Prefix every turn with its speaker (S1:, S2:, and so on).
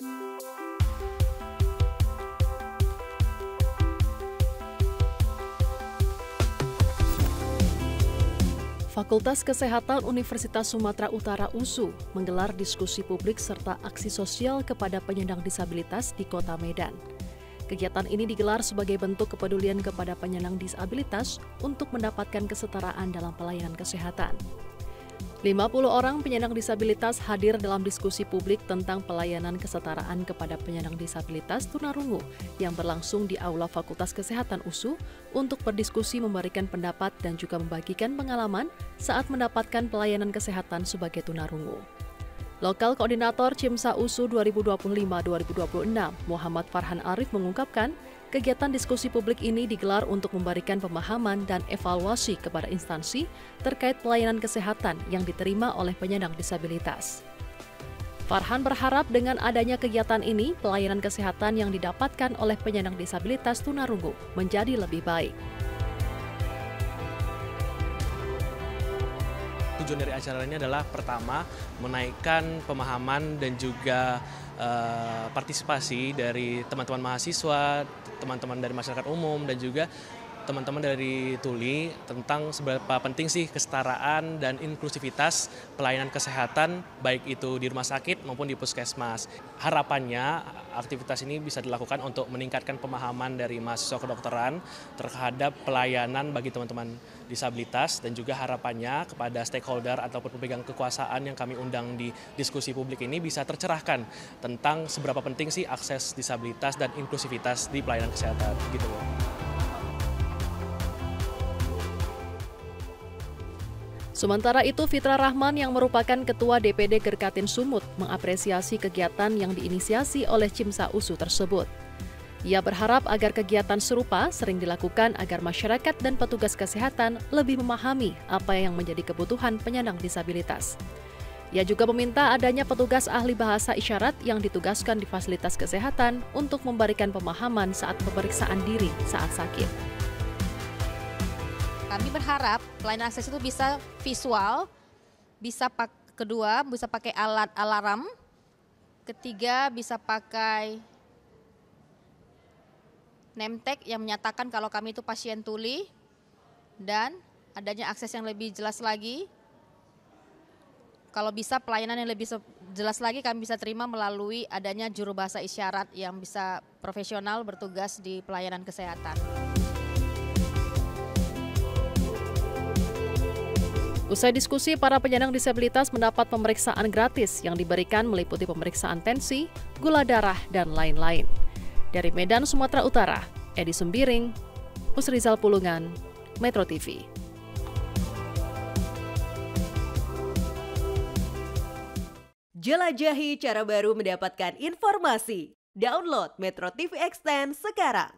S1: Fakultas Kesehatan Universitas Sumatera Utara USU menggelar diskusi publik serta aksi sosial kepada penyandang disabilitas di Kota Medan. Kegiatan ini digelar sebagai bentuk kepedulian kepada penyandang disabilitas untuk mendapatkan kesetaraan dalam pelayanan kesehatan. 50 orang penyandang disabilitas hadir dalam diskusi publik tentang pelayanan kesetaraan kepada penyandang disabilitas tunarungu yang berlangsung di Aula Fakultas Kesehatan USU untuk berdiskusi, memberikan pendapat dan juga membagikan pengalaman saat mendapatkan pelayanan kesehatan sebagai tunarungu. Lokal Koordinator CIMSA USU 2025-2026, Muhammad Farhan Arif mengungkapkan, kegiatan diskusi publik ini digelar untuk memberikan pemahaman dan evaluasi kepada instansi terkait pelayanan kesehatan yang diterima oleh penyandang disabilitas. Farhan berharap dengan adanya kegiatan ini, pelayanan kesehatan yang didapatkan oleh penyandang disabilitas tunarungu menjadi lebih baik.
S2: Tujuan dari acara ini adalah pertama, menaikkan pemahaman dan juga partisipasi dari teman-teman mahasiswa, teman-teman dari masyarakat umum, dan juga teman-teman dari Tuli tentang seberapa penting sih kesetaraan dan inklusivitas pelayanan kesehatan baik itu di rumah sakit maupun di puskesmas. Harapannya aktivitas ini bisa dilakukan untuk meningkatkan pemahaman dari mahasiswa kedokteran terhadap pelayanan bagi teman-teman disabilitas, dan juga harapannya kepada stakeholder ataupun pemegang kekuasaan yang kami undang di diskusi publik ini bisa tercerahkan tentang seberapa penting sih akses disabilitas dan inklusivitas di pelayanan kesehatan gitu loh.
S1: Sementara itu, Fitra Rahman yang merupakan Ketua DPD Gerkatin Sumut mengapresiasi kegiatan yang diinisiasi oleh CIMSA USU tersebut. Ia berharap agar kegiatan serupa sering dilakukan agar masyarakat dan petugas kesehatan lebih memahami apa yang menjadi kebutuhan penyandang disabilitas. Ia juga meminta adanya petugas ahli bahasa isyarat yang ditugaskan di fasilitas kesehatan untuk memberikan pemahaman saat pemeriksaan diri saat sakit.
S3: Kami berharap pelayanan akses itu bisa visual, kedua bisa pakai alat alarm, ketiga bisa pakai name tag yang menyatakan kalau kami itu pasien tuli, dan adanya akses yang lebih jelas lagi. Kalau bisa pelayanan yang lebih jelas lagi kami bisa terima melalui adanya juru bahasa isyarat yang bisa profesional bertugas di pelayanan kesehatan.
S1: Usai diskusi, para penyandang disabilitas mendapat pemeriksaan gratis yang diberikan meliputi pemeriksaan tensi, gula darah, dan lain-lain. Dari Medan, Sumatera Utara, Edi Sembiring, Usrizal Pulungan, Metro TV.
S4: Jelajahi cara baru mendapatkan informasi. Download Metro TV Extend sekarang.